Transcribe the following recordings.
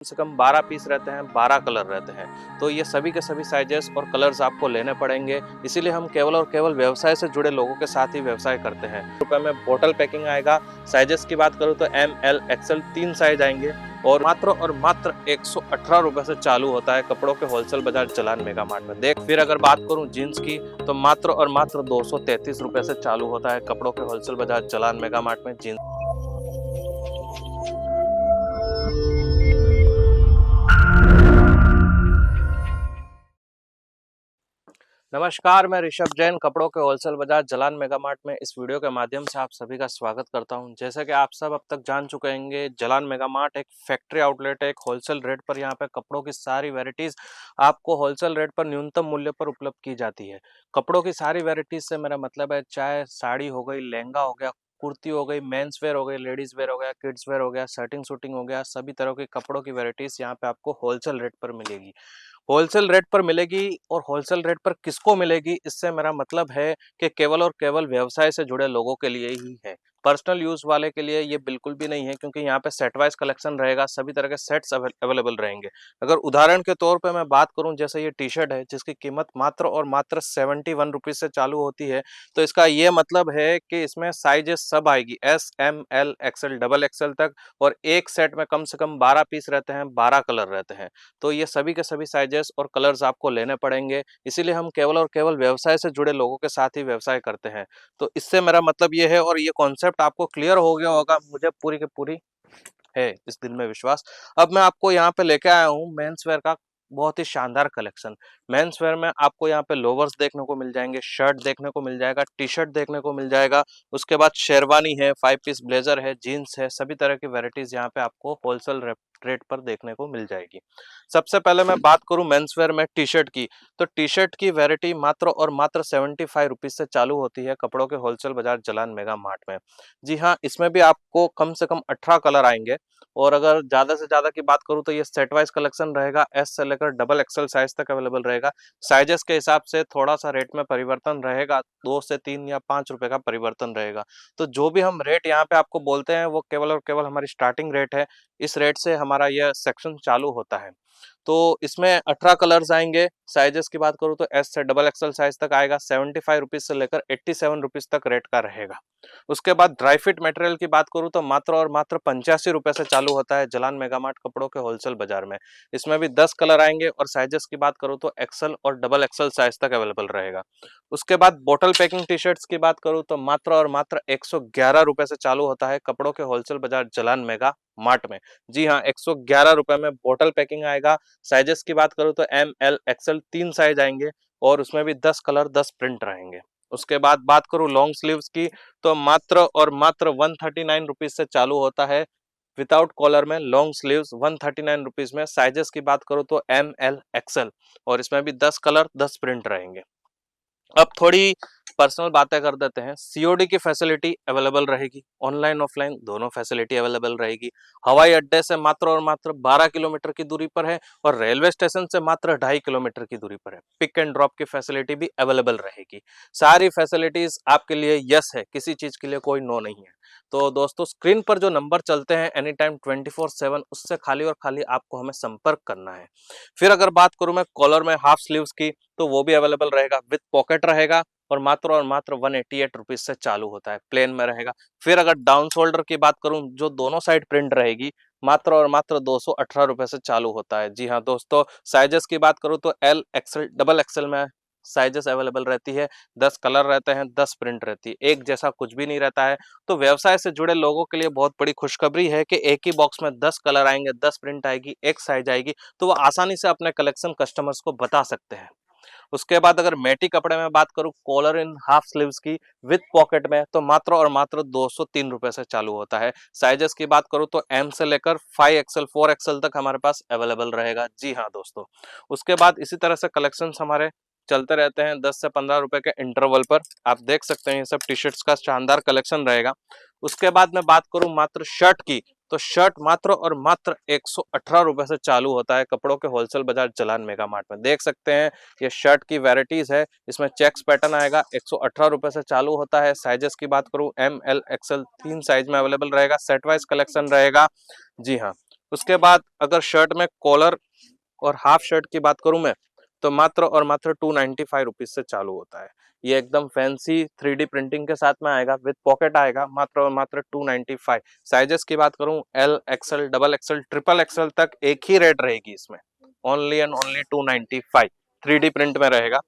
कम से कम 12 पीस रहते हैं, 12 कलर रहते हैं। तो ये सभी के सभी साइजेस और कलर्स आपको लेने पड़ेंगे। इसीलिए हम केवल और केवल व्यवसाय से जुड़े लोगों के साथ ही व्यवसाय करते हैं। रुपए में बोतल पैकिंग आएगा। साइजेस की बात करूँ तो एम, एल, एक्सएल 3 साइज आएंगे और मात्र 118 रुपए से चालू होता है कपड़ों के होलसेल बाजार जलान मेगा मार्ट में। देख फिर अगर बात करूं जीन्स की तो मात्र 233 रुपए से चालू होता है कपड़ों के होलसेल बाजार जलान मेगा मार्ट में जीन्स। नमस्कार, मैं ऋषभ जैन कपड़ों के होलसेल बाजार जलान मेगा मार्ट में इस वीडियो के माध्यम से आप सभी का स्वागत करता हूं। जैसा कि आप सब अब तक जान चुके होंगे, जलान मेगा मार्ट एक फैक्ट्री आउटलेट है। एक होलसेल रेट पर यहाँ पे कपड़ों की सारी वैरायटीज आपको होलसेल रेट पर न्यूनतम मूल्य पर उपलब्ध की जाती है। कपड़ों की सारी वैरायटीज से मेरा मतलब है, चाहे साड़ी हो गई, लहंगा हो गया, कुर्ती हो गई, मेंस वेयर हो गई, लेडीज वेयर हो गया, किड्स वेयर हो गया, शर्टिंग शूटिंग हो गया, सभी तरह के कपड़ों की वैरायटीज यहाँ पे आपको होलसेल रेट पर मिलेगी। होलसेल रेट पर मिलेगी और होलसेल रेट पर किसको मिलेगी, इससे मेरा मतलब है कि केवल और केवल व्यवसाय से जुड़े लोगों के लिए ही है। पर्सनल यूज वाले के लिए ये बिल्कुल भी नहीं है, क्योंकि यहाँ पे सेट वाइज कलेक्शन रहेगा, सभी तरह के सेट्स अवेलेबल रहेंगे। अगर उदाहरण के तौर पे मैं बात करूं, जैसे ये टी शर्ट है जिसकी कीमत मात्र 71 रुपीज से चालू होती है। तो इसका ये मतलब है कि इसमें साइजेस सब आएगी, S, M, L, XL, double XL तक। और एक सेट में कम से कम 12 पीस रहते हैं, 12 कलर रहते हैं। तो ये सभी के सभी साइजेस और कलर्स आपको लेने पड़ेंगे। इसीलिए हम केवल और केवल व्यवसाय से जुड़े लोगों के साथ ही व्यवसाय करते हैं। तो इससे मेरा मतलब ये है, और ये कॉन्सेप्ट आपको क्लियर हो गया होगा, मुझे पूरी की पूरी है इस दिल में विश्वास। अब मैं आपको यहाँ पे लेके आया हूँ मेंस वेयर का बहुत ही शानदार कलेक्शन। मेंस वेयर में आपको यहाँ पे लोवर्स देखने को मिल जाएंगे, शर्ट देखने को मिल जाएगा, टी शर्ट देखने को मिल जाएगा। उसके बाद शेरवानी है, 5 पीस ब्लेजर है, जीन्स है, सभी तरह की वैरायटीज यहाँ पे आपको होलसेल रेट पर देखने को मिल जाएगी। सबसे पहले मैं बात करूं मेंस वेयर में टी शर्ट की, तो टी शर्ट की वैरायटी मात्र 75 रुपीज से चालू होती है कपड़ों के होलसेल बाजार जलान मेगा मार्ट में। जी हाँ, इसमें भी आपको कम से कम 18 कलर आएंगे। और अगर ज्यादा से ज्यादा की बात करूं तो ये सेट वाइज कलेक्शन रहेगा, एस से लेकर डबल एक्सएल साइज तक अवेलेबल रहेगा। साइजेस के हिसाब से थोड़ा सा रेट में परिवर्तन रहेगा, 2 से 3 या 5 रुपए का परिवर्तन रहेगा। तो जो भी हम रेट यहाँ पे आपको बोलते हैं वो केवल और केवल हमारी स्टार्टिंग रेट है। इस रेट से हमारा यह सेक्शन चालू होता है। तो इसमें 18 कलर्स आएंगे। साइजेस की बात करूं तो एस से डबल एक्सएल साइज तक आएगा। 75 रुपीज से लेकर 87 रुपीज तक रेट का रहेगा। उसके बाद ड्राई फिट मटेरियल की बात करूं तो मात्र 85 रुपए से चालू होता है जलान मेगा मार्ट कपड़ों के होलसेल बाजार में। इसमें भी 10 कलर आएंगे और साइजेस की बात करूं तो एक्सल और डबल एक्सल साइज तक अवेलेबल रहेगा। उसके बाद बोतल पैकिंग टी शर्ट्स की बात करूं तो मात्र 111 रुपए से चालू होता है कपड़ों के होलसेल बाजार जलान मेगा मार्ट में। जी हाँ, 111 रुपए में बोतल पैकिंग आएगा। साइजेस की बात करूं तो एम, एल, एक्सएल 3 साइज आएंगे और उसमें भी 10 कलर 10 प्रिंट रहेंगे। उसके बाद बात करूं लॉन्ग स्लीव्स की, तो मात्र 139 रुपीज से चालू होता है विदाउट कॉलर में लॉन्ग स्लीव्स 139 रुपीज में। साइजेस की बात करूं तो एम, एल, एक्सएल और इसमें भी 10 कलर 10 प्रिंट रहेंगे। अब थोड़ी पर्सनल बातें कर देते हैं। सीओडी की फैसिलिटी अवेलेबल रहेगी, ऑनलाइन ऑफलाइन दोनों फैसिलिटी अवेलेबल रहेगी। हवाई अड्डे से मात्र 12 किलोमीटर की दूरी पर है और रेलवे स्टेशन से मात्र 2.5 किलोमीटर की दूरी पर है। पिक एंड ड्रॉप की फैसिलिटी भी अवेलेबल रहेगी। सारी फैसिलिटीज आपके लिए यस है, किसी चीज के लिए कोई नो नहीं है। तो दोस्तों, स्क्रीन पर जो नंबर चलते हैं एनी टाइम 24/7, उससे खाली और खाली आपको हमें संपर्क करना है। फिर अगर बात करूं मैं कॉलर में हाफ स्लीव्स की, तो वो भी अवेलेबल रहेगा, विद पॉकेट रहेगा और मात्र 188 रुपीज से चालू होता है, प्लेन में रहेगा। फिर अगर डाउन शोल्डर की बात करूं, जो दोनों साइड प्रिंट रहेगी, मात्र 218 रुपए से चालू होता है। जी हाँ दोस्तों, साइजेस की बात करूं तो एल, एक्सएल, डबल एक्सएल में साइजेस अवेलेबल रहती है। 10 कलर रहते हैं, 10 प्रिंट रहती है, एक जैसा कुछ भी नहीं रहता है। तो व्यवसाय से जुड़े लोगों के लिए बहुत बड़ी खुशखबरी है कि एक ही बॉक्स में 10 कलर आएंगे, 10 प्रिंट आएगी, एक साइज आएगी, तो वो आसानी से अपने कलेक्शन कस्टमर्स को बता सकते हैं। उसके बाद अगर मैटी कपड़े में बात करूं, कॉलर इन हाफ स्लीव्स की विद पॉकेट में, तो मात्र 203 रुपए से चालू होता है। साइजेस की बात करूं तो एम से लेकर 5 एक्सएल 4 एक्सएल तक हमारे पास अवेलेबल रहेगा। जी हाँ दोस्तों, उसके बाद इसी तरह से कलेक्शन हमारे चलते रहते हैं 10 से 15 रुपए के इंटरवल पर। आप देख सकते हैं ये सब टी शर्ट्स का शानदार कलेक्शन रहेगा। उसके बाद मैं बात करूं मात्र शर्ट की, तो शर्ट मात्र 118 रुपए से चालू होता है कपड़ों के होलसेल बाजार जलान मेगा मार्ट में। देख सकते हैं ये शर्ट की वैरायटीज है। इसमें चेक्स पैटर्न आएगा, 118 रुपए से चालू होता है। साइजेस की बात करूं, एम, एल, एक्सएल 3 साइज में अवेलेबल रहेगा, सेट वाइज कलेक्शन रहेगा। जी हाँ, उसके बाद अगर शर्ट में कॉलर और हाफ शर्ट की बात करूं मैं, तो मात्र और मात्र 295 रुपीज से चालू होता है। ये एकदम फैंसी 3D प्रिंटिंग के साथ में आएगा, विद पॉकेट आएगा, मात्र और मात्र 295। साइजेस की बात करूं, L, XL, double XL, triple XL तक एक ही रेट रहेगी इसमें, only and only 295, 3D print में रहेगा।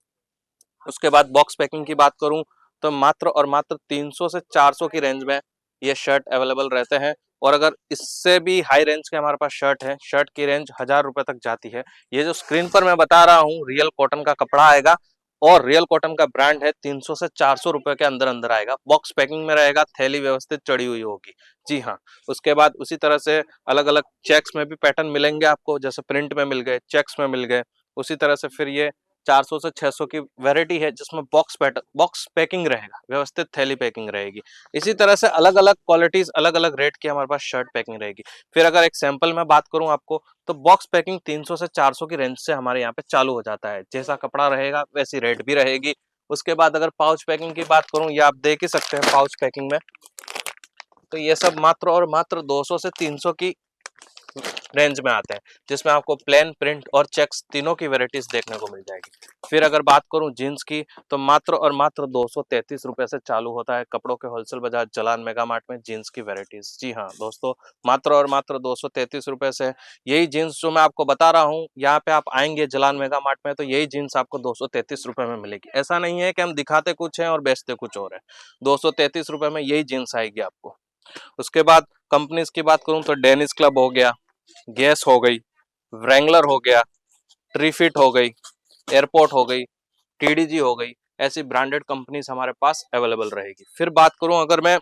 उसके बाद बॉक्स पैकिंग की बात करूं, तो मात्र और मात्र 300 से 400 की रेंज में ये शर्ट अवेलेबल रहते हैं। और अगर इससे भी हाई रेंज के हमारे पास शर्ट है, शर्ट की रेंज 1000 रुपए तक जाती है। ये जो स्क्रीन पर मैं बता रहा हूँ, रियल कॉटन का कपड़ा आएगा और रियल कॉटन का ब्रांड है। 300 से 400 रुपए के अंदर अंदर आएगा, बॉक्स पैकिंग में रहेगा, थैली व्यवस्थित चढ़ी हुई होगी। जी हाँ। उसके बाद उसी तरह से अलग अलग चेक्स में भी पैटर्न मिलेंगे आपको, जैसे प्रिंट में मिल गए, चेक्स में मिल गए। उसी तरह से फिर ये 400 से 600 की वैरायटी है, जिसमें बॉक्स पैकिंग रहेगा, व्यवस्थित थैली पैकिंग रहेगी। इसी तरह से अलग अलग क्वालिटीज, अलग अलग रेट की हमारे पास शर्ट पैकिंग रहेगी। फिर अगर एक सैंपल में बात करूं आपको, तो बॉक्स पैकिंग 300 से 400 की रेंज से हमारे यहाँ पे चालू हो जाता है। जैसा कपड़ा रहेगा वैसी रेट भी रहेगी। उसके बाद अगर पाउच पैकिंग की बात करूं, ये आप देख ही सकते हैं पाउच पैकिंग में, तो ये सब मात्र और मात्र 200 से 300 की रेंज में आते हैं, जिसमें आपको प्लेन, प्रिंट और चेक्स तीनों की वैरायटीज देखने को मिल जाएगी। फिर अगर बात करूं जीन्स की, तो मात्र और मात्र 233 रुपए से चालू होता है कपड़ों के होलसेल बाजार जलान मेगा मार्ट में जीन्स की वैरायटीज। जी हाँ दोस्तों, मात्र और मात्र 233 रुपए से यही जीन्स जो मैं आपको बता रहा हूँ, यहाँ पे आप आएंगे जलान मेगा मार्ट में, तो यही जीन्स आपको 233 रुपए में मिलेगी। ऐसा नहीं है कि हम दिखाते कुछ है और बेचते कुछ और है। 233 रुपए में यही जीन्स आएगी आपको। उसके बाद कंपनीज की बात करूं, तो डेनिस क्लब हो गया, गैस हो गई, व्रैंगलर हो गया, ट्रीफिट हो गई, एयरपोर्ट हो गई, टीडीजी हो गई, ऐसी ब्रांडेड कंपनीज हमारे पास अवेलेबल रहेगी। फिर बात करूं अगर मैं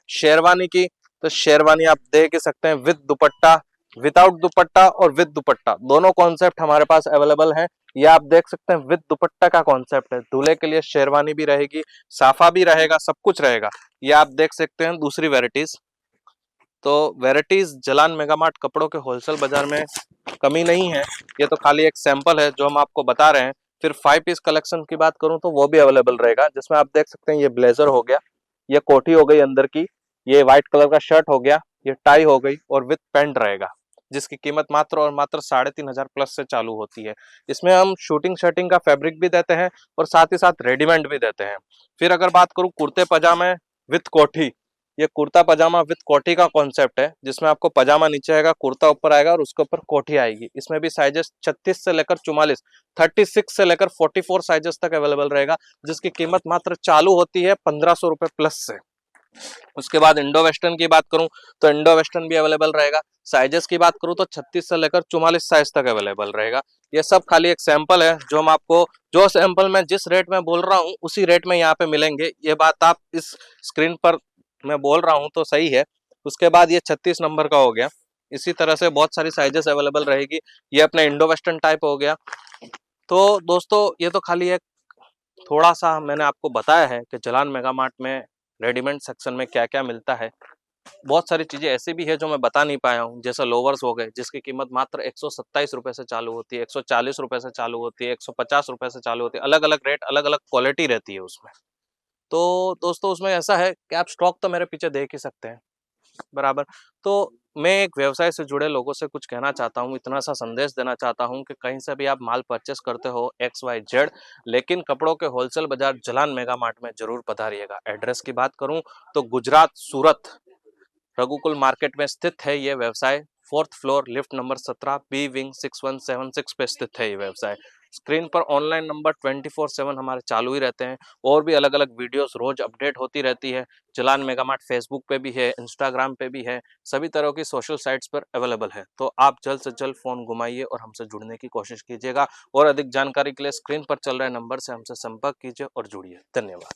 शेरवानी की, तो शेरवानी आप देख ही सकते हैं, विद दुपट्टा, विदाउट दुपट्टा और विद दुपट्टा दोनों कॉन्सेप्ट हमारे पास अवेलेबल हैं। ये आप देख सकते हैं विद दुपट्टा का कॉन्सेप्ट है, दूल्हे के लिए शेरवानी भी रहेगी, साफा भी रहेगा, सब कुछ रहेगा। ये आप देख सकते हैं दूसरी वेराइटीज। तो वैरायटीज जलान मेगामार्ट कपड़ों के होलसेल बाजार में कमी नहीं है, ये तो खाली एक सैंपल है जो हम आपको बता रहे हैं। फिर 5 पीस कलेक्शन की बात करूं, तो वो भी अवेलेबल रहेगा, जिसमें आप देख सकते हैं ये ब्लेजर हो गया, ये कोटी हो गई अंदर की, ये व्हाइट कलर का शर्ट हो गया, ये टाई हो गई और विद पैंट रहेगा, जिसकी कीमत मात्र और मात्र 3500 प्लस से चालू होती है। इसमें हम शूटिंग शर्टिंग का फैब्रिक भी देते हैं और साथ ही साथ रेडीमेड भी देते हैं। फिर अगर बात करूं कुर्ते पजामे विद कोठी, ये कुर्ता पजामा विद कोटी का कॉन्सेप्ट है, जिसमें आपको पजामा नीचे आएगा, कुर्ता ऊपर आएगा और उसके ऊपर कोठी आएगी। इसमें भी साइजेस 36 से लेकर 44, 36 से लेकर 44 साइजेस तक अवेलेबल रहेगा, जिसकी कीमत मात्र चालू होती है 1500 रुपए प्लस से। उसके बाद इंडो वेस्टर्न की बात करूं, तो इंडो वेस्टर्न भी अवेलेबल रहेगा। साइजेस की बात करूं तो 36 से लेकर 44 साइज तक अवेलेबल रहेगा। ये सब खाली एक सैंपल है, जो हम आपको, जो सैंपल में जिस रेट में बोल रहा हूं उसी रेट में यहाँ पे मिलेंगे। ये बात आप इस स्क्रीन पर मैं बोल रहा हूं तो सही है। उसके बाद ये 36 नंबर का हो गया। इसी तरह से बहुत सारी साइजेस अवेलेबल रहेगी। ये अपना इंडो वेस्टर्न टाइप हो गया। तो दोस्तों, ये तो खाली एक थोड़ा सा मैंने आपको बताया है कि जलान मेगा मार्ट में रेडीमेड सेक्शन में क्या क्या मिलता है। बहुत सारी चीजें ऐसी भी है जो मैं बता नहीं पाया हूँ, जैसे लोवर्स हो गए, जिसकी कीमत मात्र 127 रुपए से चालू होती है, 140 रुपए से चालू होती है, 150 रुपए से चालू होती है। अलग अलग रेट, अलग अलग क्वालिटी रहती है उसमें। तो दोस्तों, उसमें ऐसा है कि आप स्टॉक तो मेरे पीछे देख ही सकते हैं, बराबर। तो मैं एक व्यवसाय से जुड़े लोगों से कुछ कहना चाहता हूँ, इतना सा संदेश देना चाहता हूँ कि कहीं से भी आप माल परचेस करते हो XYZ, लेकिन कपड़ों के होलसेल बाजार जलान मेगा मार्ट में जरूर पधारिएगा। एड्रेस की बात करूँ तो गुजरात, सूरत, रघुकुल मार्केट में स्थित है ये व्यवसाय। 4th floor, lift number 17, B wing 6176 पे स्थित है ये व्यवसाय। स्क्रीन पर ऑनलाइन नंबर 24/7 हमारे चालू ही रहते हैं, और भी अलग अलग वीडियोस रोज अपडेट होती रहती है। जलान मेगामार्ट फेसबुक पे भी है, इंस्टाग्राम पे भी है, सभी तरह की सोशल साइट्स पर अवेलेबल है। तो आप जल्द से जल्द फोन घुमाइए और हमसे जुड़ने की कोशिश कीजिएगा, और अधिक जानकारी के लिए स्क्रीन पर चल रहे नंबर से हमसे संपर्क कीजिए और जुड़िए। धन्यवाद।